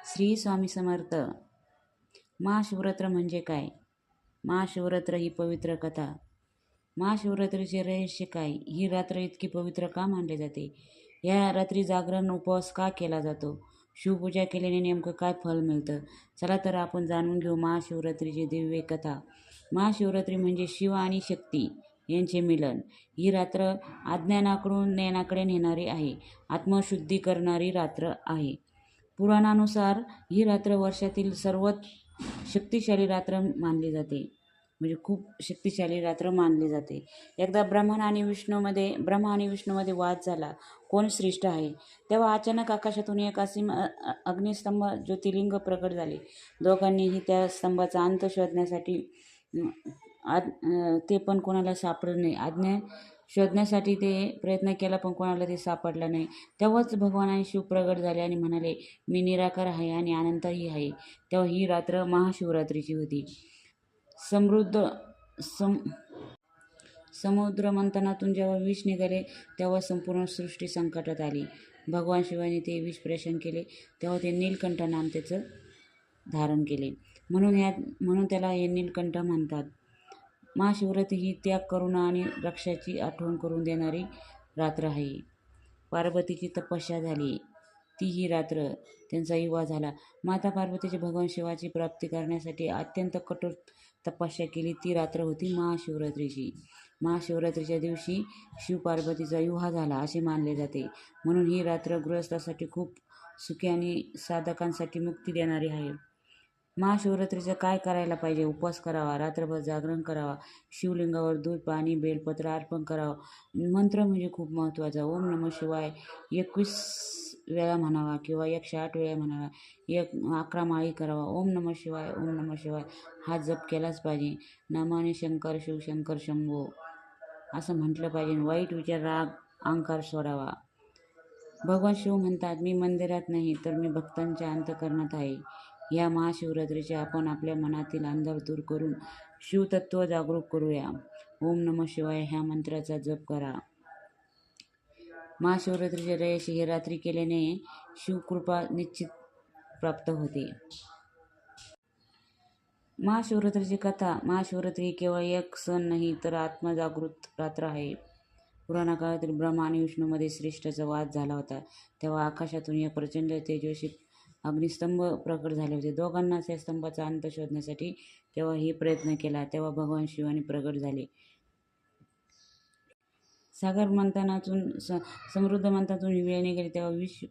श्री स्वामी समर्थ. महाशिवरात्र म्हणजे काय? महाशिवरात्र ही पवित्र कथा. महाशिवरात्रीचे रहस्य काय? ही रात्र इतकी पवित्र का मानली जाते? या रात्री जागरण उपवास का केला जातो? शिवपूजा केल्याने नेमकं काय फल मिळतं? चला तर आपण जाणून घेऊ महाशिवरात्रीची दिव्य कथा. महाशिवरात्री म्हणजे शिव आणि शक्ती यांचे मिलन. ही रात्र अज्ञानाकडून ज्ञानाकडे नेणारी आहे, आत्मशुद्धी करणारी रात्र आहे. पुराणानुसार ही रात्र वर्षातील सर्वात शक्तिशाली रात्र मानली जाते, म्हणजे खूप शक्तिशाली रात्र मानली जाते. एकदा ब्रह्मा आणि विष्णूमध्ये वाद झाला, कोण श्रेष्ठ आहे. तेव्हा अचानक आकाशातून एक असीम अग्निस्तंभ ज्योतिर्लिंग प्रकट झाले. दोघांनीही त्या स्तंभाचा अंत शोधण्यासाठी ते पण कोणाला सापडलं नाही. आज्ञा शोधण्यासाठी ते प्रयत्न केला, पण कोणाला ते सापडलं नाही. तेव्हाच भगवान आणि शिव प्रगट झाले आणि म्हणाले, मी निराकार आहे आणि अनंतही आहे. तेव्हा ही रात्र महाशिवरात्रीची होती. समुद्र मंथनातून जेव्हा विष निघाले, तेव्हा संपूर्ण सृष्टी संकटात आली. भगवान शिवाने ते विष प्राशन केले, तेव्हा ते नीलकंठ नाम त्याचं धारण केले. म्हणून त्याला हे नीलकंठ म्हणतात. महाशिवरात्री ही त्याग, करुणा आणि रक्षाची आठवण करून देणारी रात्र आहे. पार्वतीची तपस्या झाली, ती ही रात्र त्यांचा विवाह झाला. माता पार्वतीचे भगवान शिवाची प्राप्ती करण्यासाठी अत्यंत कठोर तपस्या केली, ती रात्र होती महाशिवरात्रीची. महाशिवरात्रीच्या दिवशी शिव पार्वतीचा विवाह झाला असे मानले जाते. म्हणून ही रात्र गृहस्थासाठी खूप सुखी आणि साधकांसाठी मुक्ती देणारी आहे. महाशिवरात्रीचं काय करायला पाहिजे? उपवास करावा, रात्रभर जागरण करावा, शिवलिंगावर दूध, पाणी, बेलपत्र अर्पण करावं. मंत्र म्हणजे खूप महत्त्वाचा. ओम नमः शिवाय 21 वेळा म्हणावा किंवा 108 वेळा म्हणावा. 11 माळी करावा. ओम नमः शिवाय, ओम नमः शिवाय हा जप केलाच पाहिजे. नमाने शंकर शिव शंकर शंभो असं म्हटलं पाहिजे. वाईट विचार, राग, अहंकार सोडावा. भगवान शिव म्हणतात, मी मंदिरात नाही तर मी भक्तांच्या अंतःकरणात आहे. या महाशिवरात्रीचे आपण आपल्या मनातील अंधार दूर करून शिवतत्व जागरूक करूया. ओम नमः शिवाय ह्या मंत्राचा जप करा. महाशिवरात्रीचे रहस्य: ही रात्री केल्याने शिवकृपा निश्चित प्राप्त होते. महाशिवरात्रीची कथा. महाशिवरात्री ही केवळ एक सण नाही तर आत्मजागृत रात्र आहे. पुराण काळातील ब्रह्मा आणि विष्णूमध्ये श्रेष्ठाचा वाद झाला होता. तेव्हा आकाशातून एक प्रचंड तेजस्वी अग्निस्तंभ प्रकट झाले होते. दोघांना त्या स्तंभाचा अंत शोधण्यासाठी तेव्हाही प्रयत्न केला. तेव्हा भगवान शिवाने प्रगट झाले. समृद्ध मंथनातून वेळ निघाली, तेव्हा विष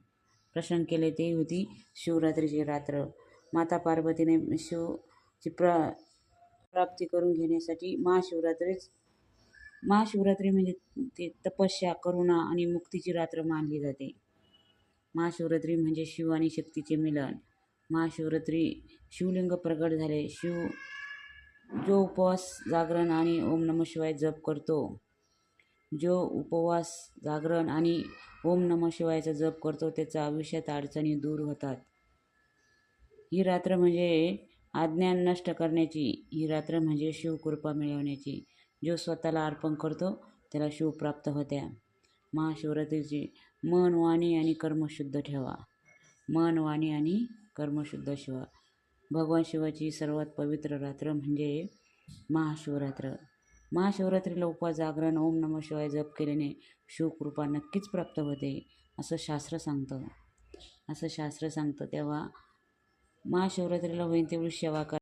प्राशन केले. ते होती शिवरात्रीची रात्र. माता पार्वतीने शिवची प्राप्ती करून घेण्यासाठी महाशिवरात्री म्हणजे ते तपस्या, करुणा आणि मुक्तीची रात्र मानली जाते. महाशिवरात्री म्हणजे शिव आणि शक्तीचे मिलन. महाशिवरात्री शिवलिंग प्रकट झाले. जो उपवास, जागरण आणि ओम नमः शिवाय जप करतो, त्याचा आयुष्यात अडचणी दूर होतात. ही रात्र म्हणजे अज्ञान नष्ट करण्याची. ही रात्र म्हणजे शिवकृपा मिळवण्याची. जो स्वतःला अर्पण करतो त्याला शिव प्राप्त होत्या. महाशिवरात्रीची मन, वाणी आणि कर्म शुद्ध ठेवा. भगवान शिवाची सर्वात पवित्र रात्र म्हणजे महाशिवरात्र. महाशिवरात्रीला उपवास, जागरण, ओम नमः शिवाय जप केल्याने शिवकृपा नक्कीच प्राप्त होते असं शास्त्र सांगतं. तेव्हा महाशिवरात्रीला होईल तेवढी सेवा करा.